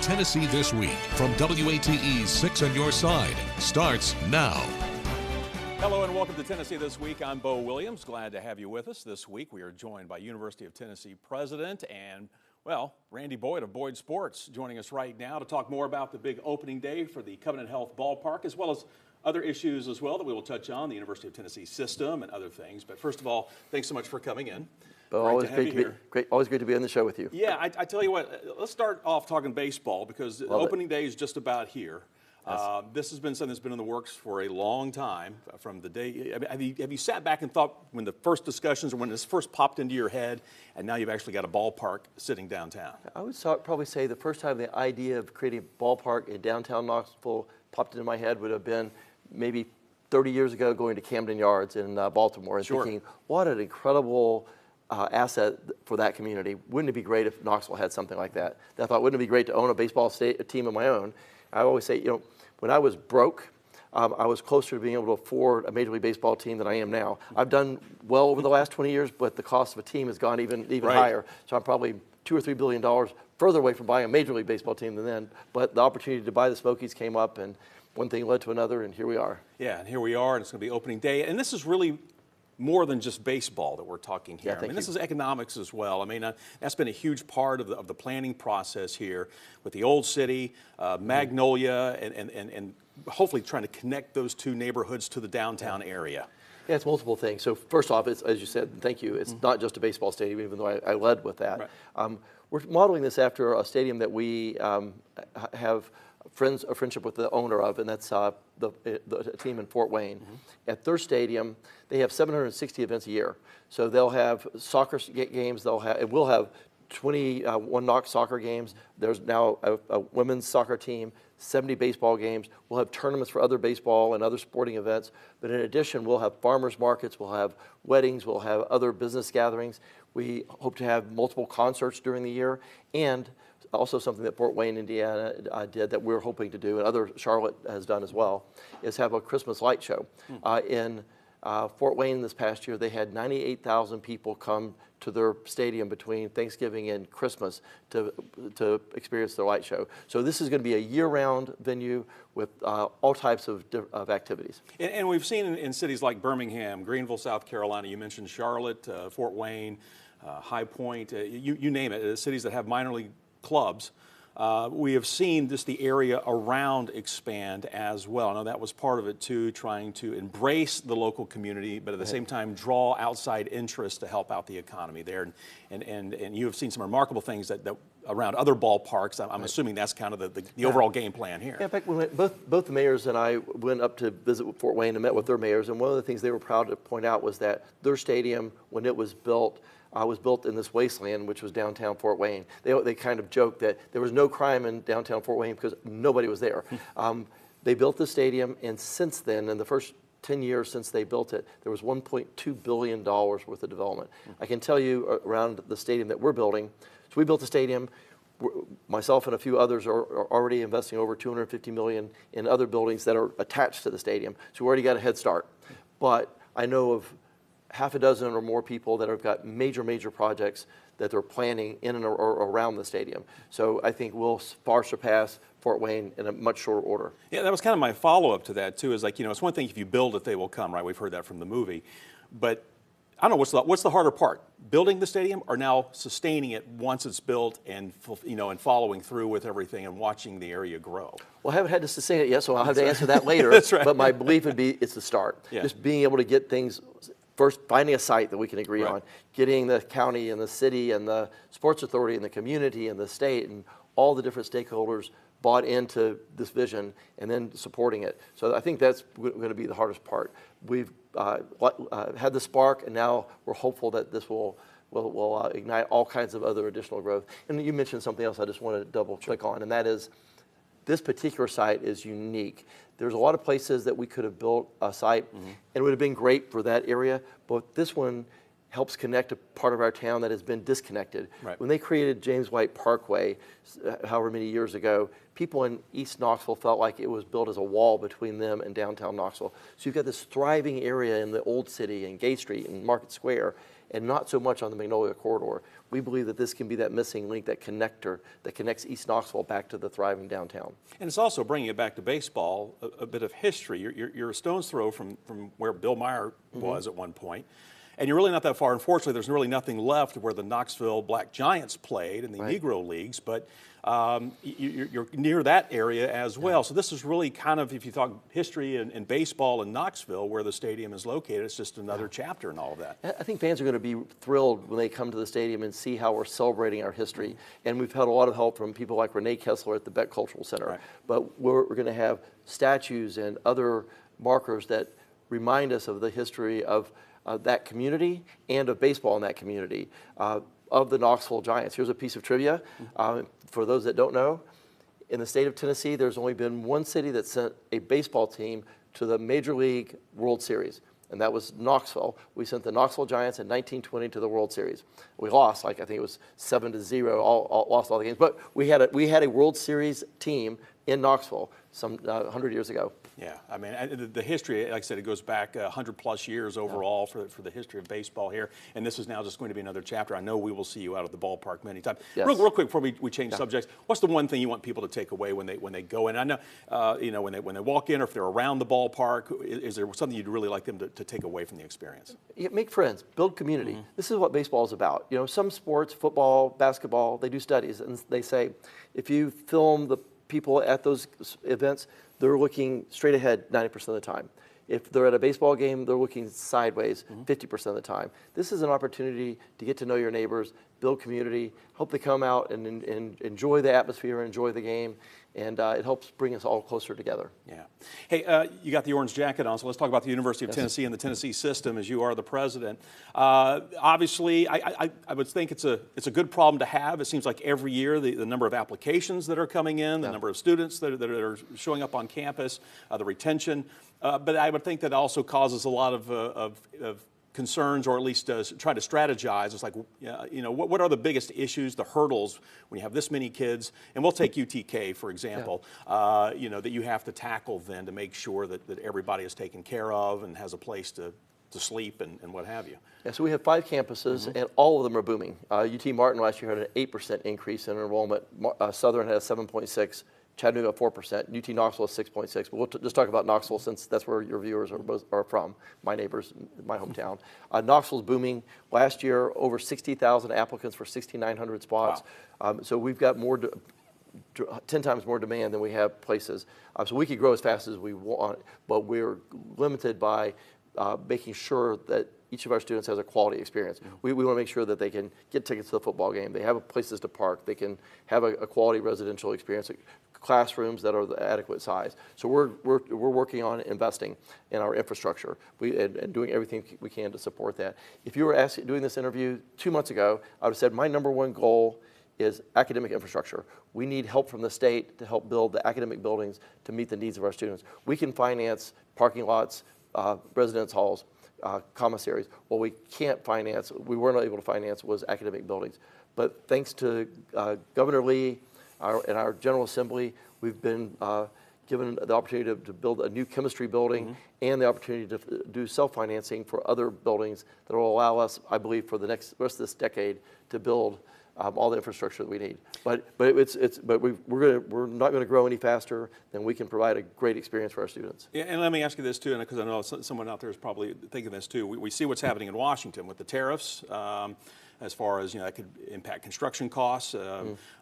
Tennessee This Week from WATE's 6 on Your Side starts now. Hello and welcome to Tennessee This Week. I'm Bo Williams. Glad to have you with us this week. We are joined by University of Tennessee President and, well, Randy Boyd of Boyd Sports joining us right now to talk more about the big opening day for the Covenant Health Ballpark, as well as other issues as well that we will touch on, the University of Tennessee system and other things. But first of all, thanks so much for coming in. Well, always great to be on the show with you. Yeah, I tell you what, let's start off talking baseball because opening day is just about here. Yes. This has been something that's been in the works for a long time from the day. Have you sat back and thought when the first discussions or when this first popped into your head and now you've actually got a ballpark sitting downtown? I would probably say the first time the idea of creating a ballpark in downtown Knoxville popped into my head would have been maybe 30 years ago going to Camden Yards in Baltimore and thinking, what an incredible asset for that community. Wouldn't it be great if Knoxville had something like that? I thought, wouldn't it be great to own a baseball team of my own? I always say, when I was broke, I was closer to being able to afford a Major League Baseball team than I am now. I've done well over the last 20 years, but the cost of a team has gone even higher. So I'm probably $2 or $3 billion further away from buying a Major League Baseball team than then. But the opportunity to buy the Smokies came up, and one thing led to another, and here we are. Yeah, and here we are, and it's going to be opening day. And this is really more than just baseball that we're talking here. Yeah, this is economics as well. I mean, that's been a huge part of the planning process here with the Old City, Magnolia, and hopefully trying to connect those two neighborhoods to the downtown area. Yeah, it's multiple things. So first off, it's, as you said, thank you, it's not just a baseball stadium, even though I led with that. Right. We're modeling this after a stadium that we have a friendship with the owner of, and that's the team in Fort Wayne. At their stadium, they have 760 events a year. So they'll have soccer games. We'll have 21 Knox soccer games. There's now a women's soccer team, 70 baseball games. We'll have tournaments for other baseball and other sporting events. But in addition, we'll have farmers markets. We'll have weddings. We'll have other business gatherings. We hope to have multiple concerts during the year, and also something that Fort Wayne, Indiana did that we're hoping to do, and other Charlotte has done as well, is have a Christmas light show. In Fort Wayne this past year, they had 98,000 people come to their stadium between Thanksgiving and Christmas to experience their light show. So this is going to be a year-round venue with all types of activities. And we've seen in cities like Birmingham, Greenville, South Carolina, you mentioned Charlotte, Fort Wayne, High Point, you name it, cities that have minor league clubs. We have seen just the area around expand as well. I know that was part of it too, trying to embrace the local community, but at the same time draw outside interest to help out the economy there. And you have seen some remarkable things that around other ballparks. I'm assuming that's kind of the overall game plan here. Yeah, in fact, both the mayors and I went up to visit Fort Wayne and met with their mayors, and one of the things they were proud to point out was that their stadium, when it was built in this wasteland, which was downtown Fort Wayne. They kind of joked that there was no crime in downtown Fort Wayne because nobody was there. They built the stadium, and since then, in the first 10 years since they built it, there was $1.2 billion worth of development. I can tell you around the stadium that we're building, so we built the stadium, myself and a few others are already investing over $250 million in other buildings that are attached to the stadium. So we already got a head start. But I know of half a dozen or more people that have got major projects that they're planning in and or around the stadium. So I think we'll far surpass Fort Wayne in a much shorter order. Yeah, that was kind of my follow-up to that too, is like, it's one thing if you build it, they will come, right? We've heard that from the movie. But I don't know, what's the harder part? Building the stadium or now sustaining it once it's built and, and following through with everything and watching the area grow? Well, I haven't had to sustain it yet, so I'll have to answer that later. That's right. But my belief would be it's the start. Yeah. Just being able to get things. First, finding a site that we can agree on, getting the county and the city and the sports authority and the community and the state and all the different stakeholders bought into this vision and then supporting it. So I think that's going to be the hardest part. We've had the spark, and now we're hopeful that this will ignite all kinds of other additional growth. And you mentioned something else I just want to double click on, and that is this particular site is unique. There's a lot of places that we could have built a site and it would have been great for that area, but this one helps connect a part of our town that has been disconnected. Right. When they created James White Parkway, however many years ago, people in East Knoxville felt like it was built as a wall between them and downtown Knoxville. So you've got this thriving area in the Old City and Gay Street and Market Square, and not so much on the Magnolia Corridor. We believe that this can be that missing link, that connector that connects East Knoxville back to the thriving downtown. And it's also bringing it back to baseball, a bit of history. You're a stone's throw from where Bill Meyer was at one point. And you're really not that far. Unfortunately, there's really nothing left where the Knoxville Black Giants played in the Negro Leagues, but you're near that area as well. So this is really kind of, if you talk history and baseball in Knoxville, where the stadium is located, it's just another chapter in all of that. I think fans are going to be thrilled when they come to the stadium and see how we're celebrating our history. And we've had a lot of help from people like Renee Kessler at the Beck Cultural Center. Right. But we're going to have statues and other markers that remind us of the history of that community and of baseball in that community, of the Knoxville Giants. Here's a piece of trivia. For those that don't know, in the state of Tennessee, there's only been one city that sent a baseball team to the Major League World Series, and that was Knoxville. We sent the Knoxville Giants in 1920 to the World Series. We lost, like I think it was 7-0, lost all the games, but we had a World Series team in Knoxville some 100 years ago. Yeah, I mean, the history, like I said, it goes back 100+ years overall for the history of baseball here, and this is now just going to be another chapter. I know we will see you out at the ballpark many times. Yes. Real quick before we change subjects, what's the one thing you want people to take away when they go in? I know, when they walk in, or if they're around the ballpark, is there something you'd really like them to take away from the experience? Yeah, make friends, build community. This is what baseball is about. You know, some sports, football, basketball, they do studies, and they say if you film the people at those events, they're looking straight ahead 90% of the time. If they're at a baseball game, they're looking sideways 50% of the time. This is an opportunity to get to know your neighbors, build community, hope they come out and enjoy the atmosphere, enjoy the game, and it helps bring us all closer together. Yeah. Hey, you got the orange jacket on, so let's talk about the University of Tennessee and the Tennessee system as you are the president. Obviously, I would think it's a good problem to have. It seems like every year the number of applications that are coming in, the number of students that are showing up on campus, the retention. But I would think that also causes a lot of concerns, or at least try to strategize. It's like, what are the biggest issues, the hurdles when you have this many kids? And we'll take UTK, for example, that you have to tackle then to make sure that everybody is taken care of and has a place to sleep and what have you. Yeah, so we have 5 campuses, and all of them are booming. UT Martin last year had an 8% increase in enrollment. Southern had a 7.6%. Chattanooga 4%, UT Knoxville 6.6%. But we'll just talk about Knoxville since that's where your viewers are from, my neighbors, my hometown. Knoxville's booming. Last year, over 60,000 applicants for 6,900 spots. Wow. So we've got 10 times more demand than we have places. So we could grow as fast as we want, but we're limited by making sure that each of our students has a quality experience. We want to make sure that they can get tickets to the football game, they have places to park, they can have a quality residential experience, classrooms that are the adequate size. So we're working on investing in our infrastructure and doing everything we can to support that. If you were doing this interview 2 months ago, I would have said my #1 goal is academic infrastructure. We need help from the state to help build the academic buildings to meet the needs of our students. We can finance parking lots, residence halls, commissaries. What we can't finance, we were not able to finance, was academic buildings. But thanks to Governor Lee and our General Assembly, we've been given the opportunity to build a new chemistry building and the opportunity to do self-financing for other buildings that will allow us, I believe, for the rest of this decade to build all the infrastructure that we need. But we're not going to grow any faster than we can provide a great experience for our students. Yeah, and let me ask you this too, because I know someone out there is probably thinking this too. We see what's happening in Washington with the tariffs. As far as, that could impact construction costs,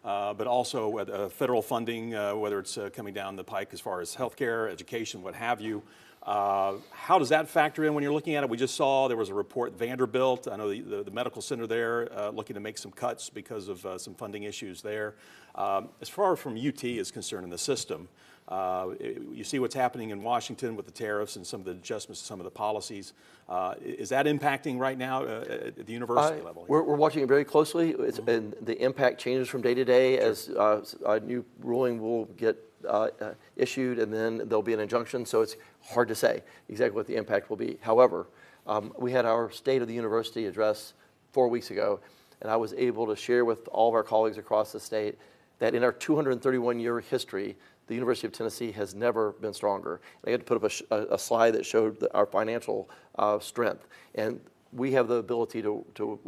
but also federal funding, whether it's coming down the pike as far as healthcare, education, what have you. How does that factor in when you're looking at it? We just saw there was a report, Vanderbilt, I know the medical center there, looking to make some cuts because of some funding issues there. As far from UT is concerned in the system, you see what's happening in Washington with the tariffs and some of the adjustments to some of the policies. Is that impacting right now at the university level? We're watching it very closely, and the impact changes from day to day as a new ruling will get issued, and then there'll be an injunction, so it's hard to say exactly what the impact will be. However, we had our State of the University address 4 weeks ago, and I was able to share with all of our colleagues across the state that in our 231-year history, the University of Tennessee has never been stronger. I had to put up a slide that showed our financial strength. And we have the ability to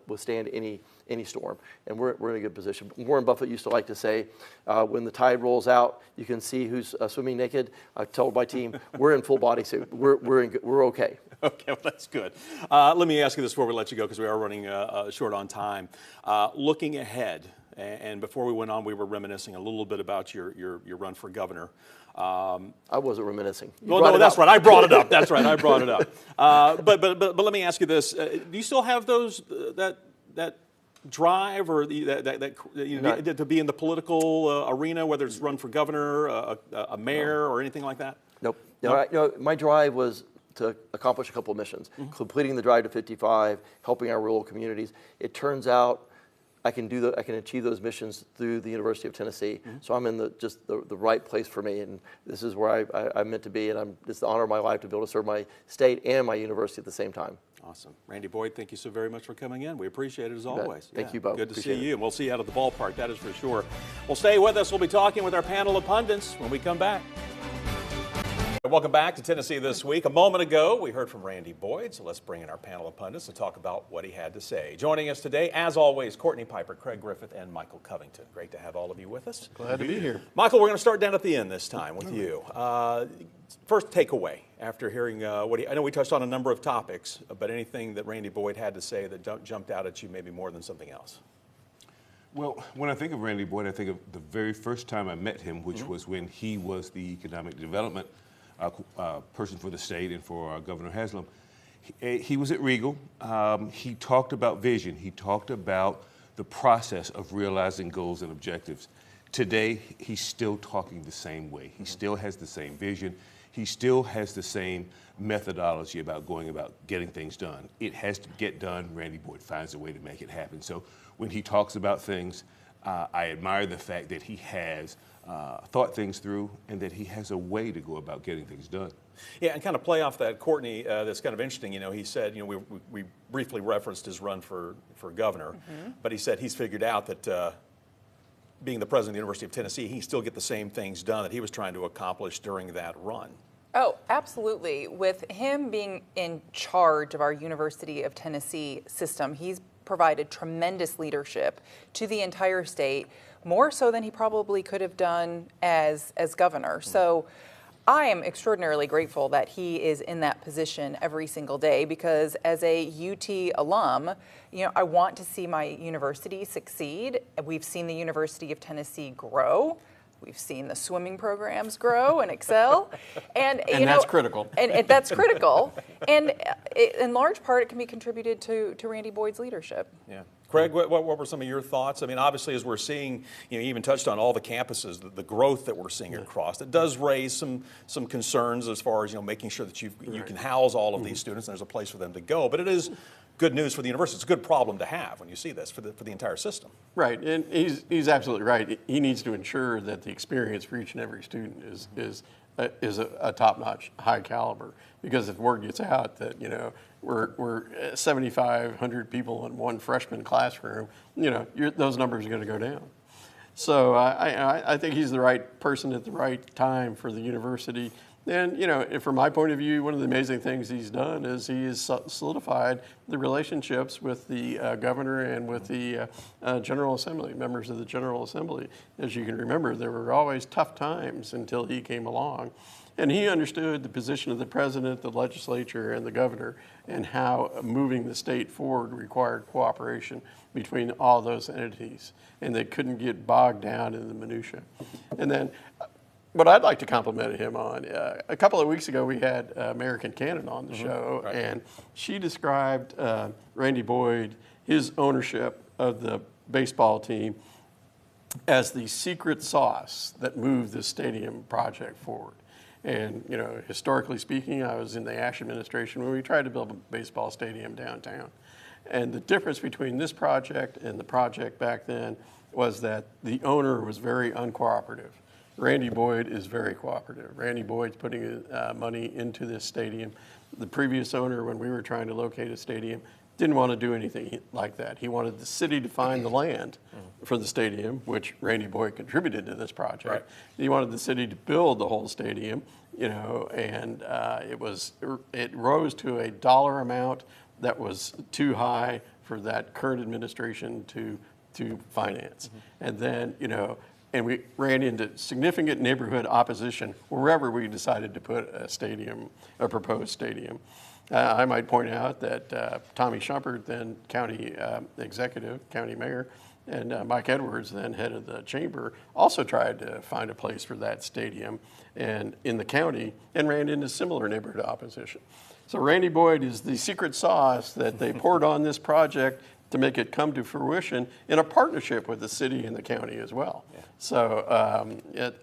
withstand any storm, and we're in a good position. Warren Buffett used to like to say, when the tide rolls out, you can see who's swimming naked. I told my team, we're in full bodysuit. We're okay. Okay, well, that's good. Let me ask you this before we let you go, because we are running short on time. Looking ahead, and before we went on, we were reminiscing a little bit about your run for governor. I wasn't reminiscing. Well, no, that's right. I brought it up. That's right. I brought it up. But let me ask you this: do you still have those that drive or to be in the political arena, whether it's run for governor, a mayor, or anything like that? Nope. No, my drive was to accomplish a couple of missions, completing the drive to 55, helping our rural communities. It turns out I can achieve those missions through the University of Tennessee. So I'm in the right place for me, and this is where I'm meant to be, and it's the honor of my life to be able to serve my state and my university at the same time. Awesome. Randy Boyd, thank you so very much for coming in. We appreciate it as always. Thank you both. Good to see you, and we'll see you out at the ballpark, that is for sure. Well, stay with us. We'll be talking with our panel of pundits when we come back. Welcome back to Tennessee This Week. A moment ago, we heard from Randy Boyd, so let's bring in our panel of pundits to talk about what he had to say. Joining us today, as always, Courtney Piper, Craig Griffith, and Michael Covington. Great to have all of you with us. Glad to be here. Michael, we're going to start down at the end this time with you. First takeaway after hearing I know we touched on a number of topics, but anything that Randy Boyd had to say that jumped out at you maybe more than something else? Well, when I think of Randy Boyd, I think of the very first time I met him, which was when he was the economic development person for the state and for Governor Haslam. He was at Regal. He talked about vision. He talked about the process of realizing goals and objectives. Today, he's still talking the same way. He still has the same vision. He still has the same methodology about going about getting things done. It has to get done. Randy Boyd finds a way to make it happen. So when he talks about things, I admire the fact that he has thought things through and that he has a way to go about getting things done. Yeah, and kind of play off that, Courtney, that's kind of interesting. You know, he said, you know, we briefly referenced his run for governor, but he said he's figured out that being the president of the University of Tennessee, he still get the same things done that he was trying to accomplish during that run. Oh, absolutely. With him being in charge of our University of Tennessee system, he's provided tremendous leadership to the entire state, more so than he probably could have done as governor. So I am extraordinarily grateful that he is in that position every single day, because as a UT alum, you know, I want to see my university succeed. We've seen the University of Tennessee grow. We've seen the swimming programs grow and excel, and that's critical. And that's critical, and in large part, it can be contributed to Randy Boyd's leadership. Yeah, Craig, what were some of your thoughts? I mean, obviously, as we're seeing, you know, you even touched on all the campuses, the growth that we're seeing across. It does raise some concerns as far as, you know, making sure that you can house all of these students and there's a place for them to go. But it is good news for the university. It's a good problem to have when you see this for the entire system. Right, and he's absolutely right. He needs to ensure that the experience for each and every student is a top-notch, high caliber. Because if word gets out that, you know, we're 7,500 people in one freshman classroom, you know, those numbers are going to go down. So I think he's the right person at the right time for the university. And, you know, from my point of view, one of the amazing things he's done is he has solidified the relationships with the governor and with the General Assembly, members of the General Assembly. As you can remember, there were always tough times until he came along. And he understood the position of the president, the legislature, and the governor, and how moving the state forward required cooperation between all those entities. And they couldn't get bogged down in the minutia. And then what I'd like to compliment him on, a couple of weeks ago we had American Cannon on the show, and she described Randy Boyd, his ownership of the baseball team, as the secret sauce that moved the stadium project forward. And, you know, historically speaking, I was in the Ash administration when we tried to build a baseball stadium downtown. And the difference between this project and the project back then was that the owner was very uncooperative. Randy Boyd is very cooperative. Randy Boyd's putting money into this stadium. The previous owner, when we were trying to locate a stadium, didn't want to do anything like that. He wanted the city to find the land for the stadium, which Randy Boyd contributed to this project. Right. He wanted the city to build the whole stadium. and it rose to a dollar amount that was too high for that current administration to finance. And then, and we ran into significant neighborhood opposition wherever we decided to put a proposed stadium. I might point out that Tommy Shumpert, then county executive, county mayor, and Mike Edwards, then head of the chamber, also tried to find a place for that stadium and in the county and ran into similar neighborhood opposition. So Randy Boyd is the secret sauce that they poured on this project to make it come to fruition in a partnership with the city and the county as well. Yeah. So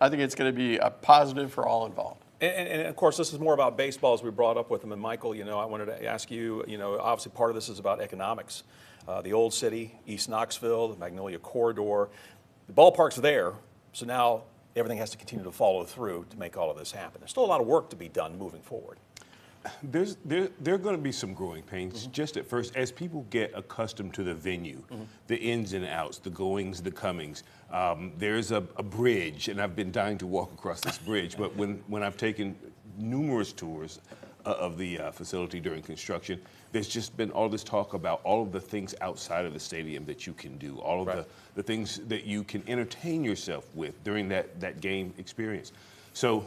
I think it's going to be a positive for all involved. And of course, this is more about baseball, as we brought up with him. And Michael, I wanted to ask you, obviously part of this is about economics. The old city, East Knoxville, the Magnolia Corridor, the ballpark's there, so now everything has to continue to follow through to make all of this happen. There's still a lot of work to be done moving forward. There are going to be some growing pains just at first as people get accustomed to the venue, the ins and outs, the goings, the comings. There's a bridge, and I've been dying to walk across this bridge, but when I've taken numerous tours of the facility during construction, there's just been all this talk about all of the things outside of the stadium that you can do, all of the things that you can entertain yourself with during that game experience. So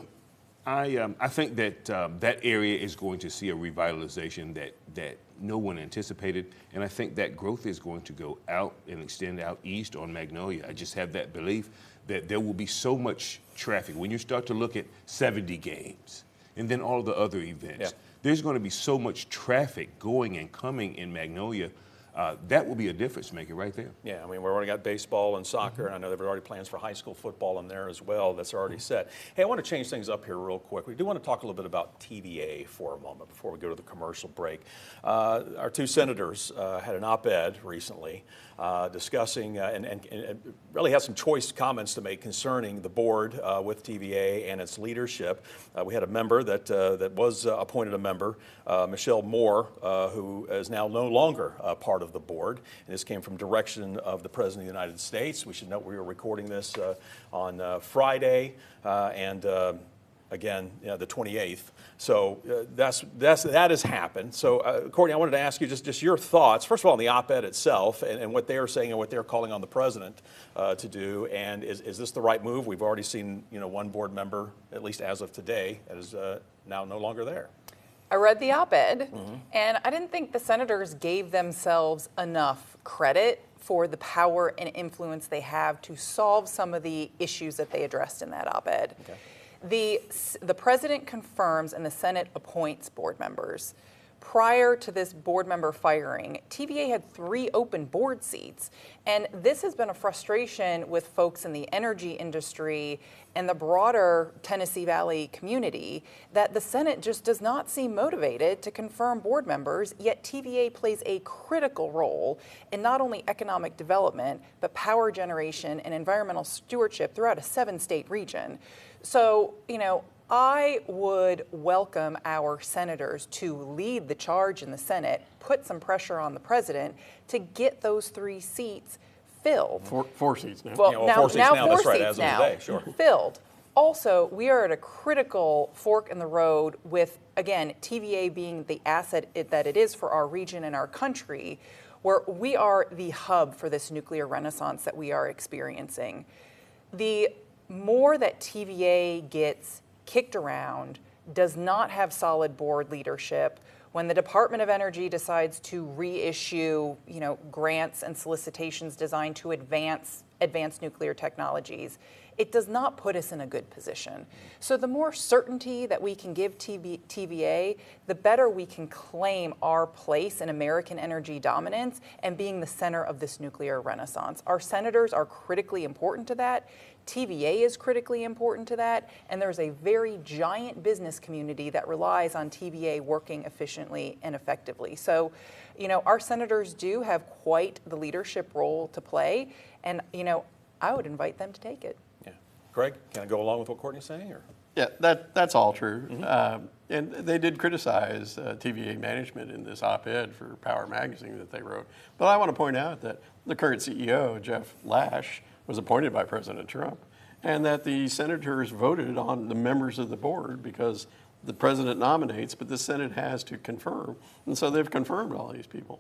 I think that that area is going to see a revitalization that no one anticipated, and I think that growth is going to go out and extend out east on Magnolia. I just have that belief that there will be so much traffic. When you start to look at 70 games and then all the other events, there's going to be so much traffic going and coming in Magnolia. That will be a difference maker right there. Yeah, we've already got baseball and soccer, and I know there are already plans for high school football in there as well. That's already set. Hey, I want to change things up here real quick. We do want to talk a little bit about TVA for a moment before we go to the commercial break. Our two senators had an op-ed recently discussing and really had some choice comments to make concerning the board with TVA and its leadership. We had a member that was appointed a member, Michelle Moore, who is now no longer part of the board. And this came from direction of the President of the United States. We should note we are recording this on Friday and again, the 28th. So that has happened. So Courtney, I wanted to ask you just your thoughts, first of all, on the op-ed itself and what they are saying and what they're calling on the president to do. And is this the right move? We've already seen one board member, at least as of today, that is now no longer there. I read the op-ed, and I didn't think the senators gave themselves enough credit for the power and influence they have to solve some of the issues that they addressed in that op-ed. Okay. The president confirms and the Senate appoints board members. Prior to this board member firing, TVA had 3 open board seats, and this has been a frustration with folks in the energy industry and the broader Tennessee Valley community that the Senate just does not seem motivated to confirm board members, yet TVA plays a critical role in not only economic development, but power generation and environmental stewardship throughout a 7-state region. So, I would welcome our senators to lead the charge in the Senate, put some pressure on the president to get those 3 seats filled. Four seats now. Well, now 4 seats now. That's right, as of today, sure. Filled. Also, we are at a critical fork in the road with, again, TVA being the asset that it is for our region and our country, where we are the hub for this nuclear renaissance that we are experiencing. The more that TVA gets kicked around, does not have solid board leadership, when the Department of Energy decides to reissue, grants and solicitations designed to advance nuclear technologies, it does not put us in a good position. So the more certainty that we can give TVA, the better we can claim our place in American energy dominance and being the center of this nuclear renaissance. Our senators are critically important to that. TVA is critically important to that, and there's a very giant business community that relies on TVA working efficiently and effectively. So, our senators do have quite the leadership role to play, and, I would invite them to take it. Yeah. Greg, can I go along with what Courtney's saying? Or? Yeah, that's all true. And they did criticize TVA management in this op-ed for Power Magazine that they wrote. But I want to point out that the current CEO, Jeff Lash, was appointed by President Trump. and that the senators voted on the members of the board because the president nominates, but the Senate has to confirm. And so they've confirmed all these people.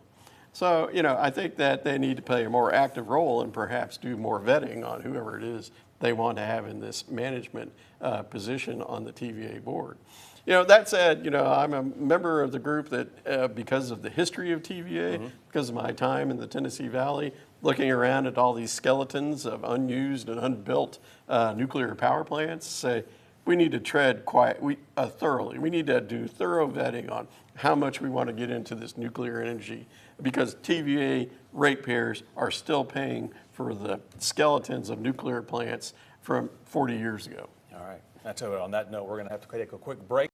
So, I think that they need to play a more active role and perhaps do more vetting on whoever it is they want to have in this management position on the TVA board. That said, I'm a member of the group that, because of the history of TVA, because of my time in the Tennessee Valley, looking around at all these skeletons of unused and unbuilt nuclear power plants, say we need to tread thoroughly. We need to do thorough vetting on how much we want to get into this nuclear energy, because TVA ratepayers are still paying for the skeletons of nuclear plants from 40 years ago. All right. On that note, we're going to have to take a quick break.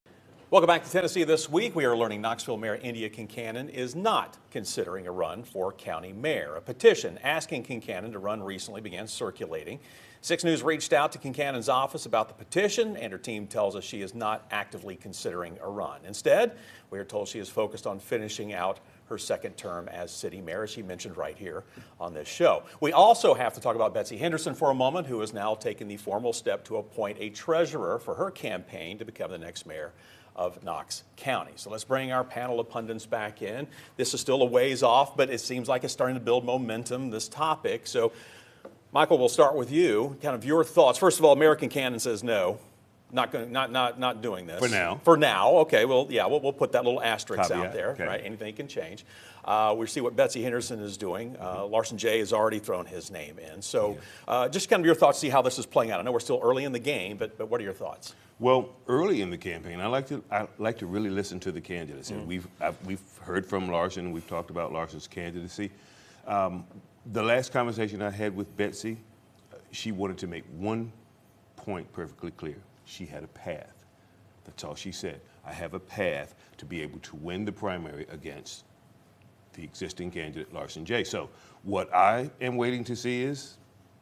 Welcome back to Tennessee This Week. We are learning Knoxville Mayor India Kincannon is not considering a run for county mayor. A petition asking Kincannon to run recently began circulating. 6 News reached out to Kincannon's office about the petition, and her team tells us she is not actively considering a run. Instead, we are told she is focused on finishing out her second term as city mayor, as she mentioned right here on this show. We also have to talk about Betsy Henderson for a moment, who has now taken the formal step to appoint a treasurer for her campaign to become the next mayor of Knox County. So let's bring our panel of pundits back in. This is still a ways off, but it seems like it's starting to build momentum, this topic. So, Michael, we'll start with you. Kind of your thoughts. First of all, Mayor Kincannon says no. Not doing this. For now. For now, okay. Well, yeah, we'll put that little asterisk Caveat, out there, okay. right? Anything can change. We see what Betsy Henderson is doing. Larson J has already thrown his name in. So, just kind of your thoughts, see how this is playing out. I know we're still early in the game, but what are your thoughts? Well, early in the campaign, I like to really listen to the candidates, and we've heard from Larson. We've talked about Larson's candidacy. The last conversation I had with Betsy, she wanted to make one point perfectly clear. She had a path. That's all she said. I have a path to be able to win the primary against the existing candidate, Larson J. So what I am waiting to see is,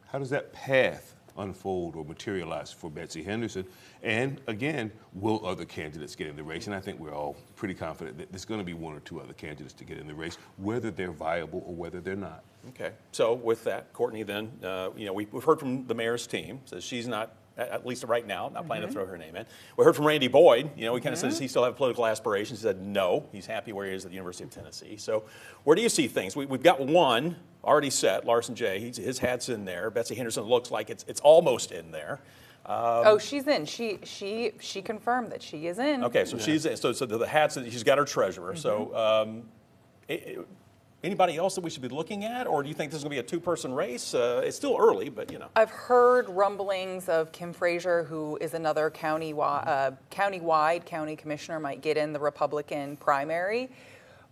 how does that path unfold or materialize for Betsy Henderson? And again, will other candidates get in the race? And I think we're all pretty confident that there's going to be 1 or 2 other candidates to get in the race, whether they're viable or whether they're not. Okay. So with that, Courtney, then, we've heard from the mayor's team, says she's not, at least right now, not planning to throw her name in. We heard from Randy Boyd. We kind of said, does he still have political aspirations? He said no. He's happy where he is at the University of Tennessee. So where do you see things? We've got one already set, Larson J. His hat's in there. Betsy Henderson looks like it's almost in there. She's in. She confirmed that she is in. Okay, so she's in. So the hat's in. She's got her treasurer. So anybody else that we should be looking at, or do you think this is going to be a 2-person race? It's still early, but I've heard rumblings of Kim Frazier, who is another county commissioner, might get in the Republican primary.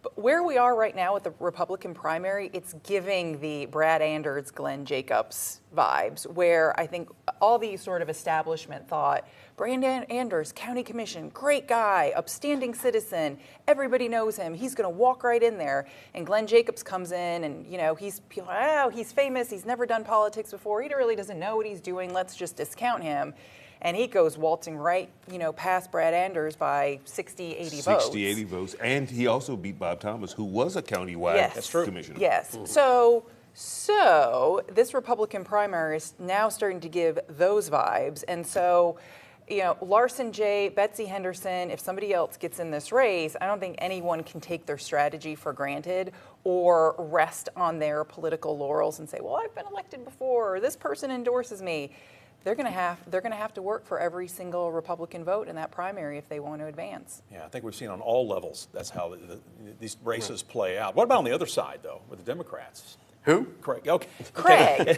But where we are right now with the Republican primary, it's giving the Brad Anders, Glenn Jacobs vibes, where I think all the sort of establishment thought, Brandon Anders, county commission, great guy, upstanding citizen, everybody knows him, he's going to walk right in there. And Glenn Jacobs comes in and, he's famous, he's never done politics before, he really doesn't know what he's doing, let's just discount him. And he goes waltzing right, past Brad Anders by 60, 80 votes. 60, 80 votes. And he also beat Bob Thomas, who was a countywide commissioner. Yes. So this Republican primary is now starting to give those vibes. And so, Larson J., Betsy Henderson, if somebody else gets in this race, I don't think anyone can take their strategy for granted or rest on their political laurels and say, well, I've been elected before, or this person endorses me. They're going to have to work for every single Republican vote in that primary if they want to advance. Yeah, I think we've seen on all levels that's how these races play out. What about on the other side, though, with the Democrats? Who? Craig. Okay. Craig.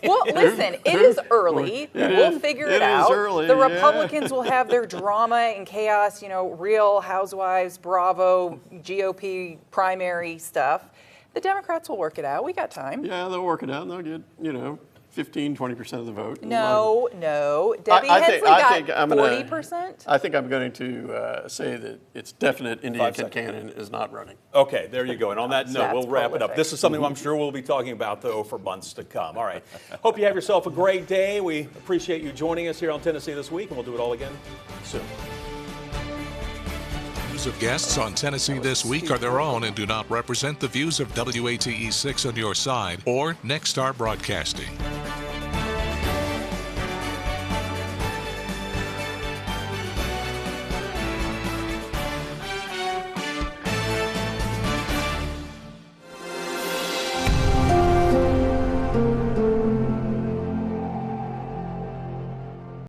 Well, listen, it is early. We'll figure it out. Early, the Republicans will have their drama and chaos, Real Housewives, Bravo, GOP primary stuff. The Democrats will work it out. We got time. Yeah, they'll work it out and they'll get, 15, 20% of the vote. No. Debbie Hensley got 40%? I think I'm going to say that it's definite India Kincannon is not running. Okay, there you go. And on that note, we'll wrap it up. prolific. This is something I'm sure we'll be talking about, though, for months to come. All right. Hope you have yourself a great day. We appreciate you joining us here on Tennessee This Week, and we'll do it all again soon. Views of guests on Tennessee This Week are their own and do not represent the views of WATE 6 on your side or Nexstar Broadcasting.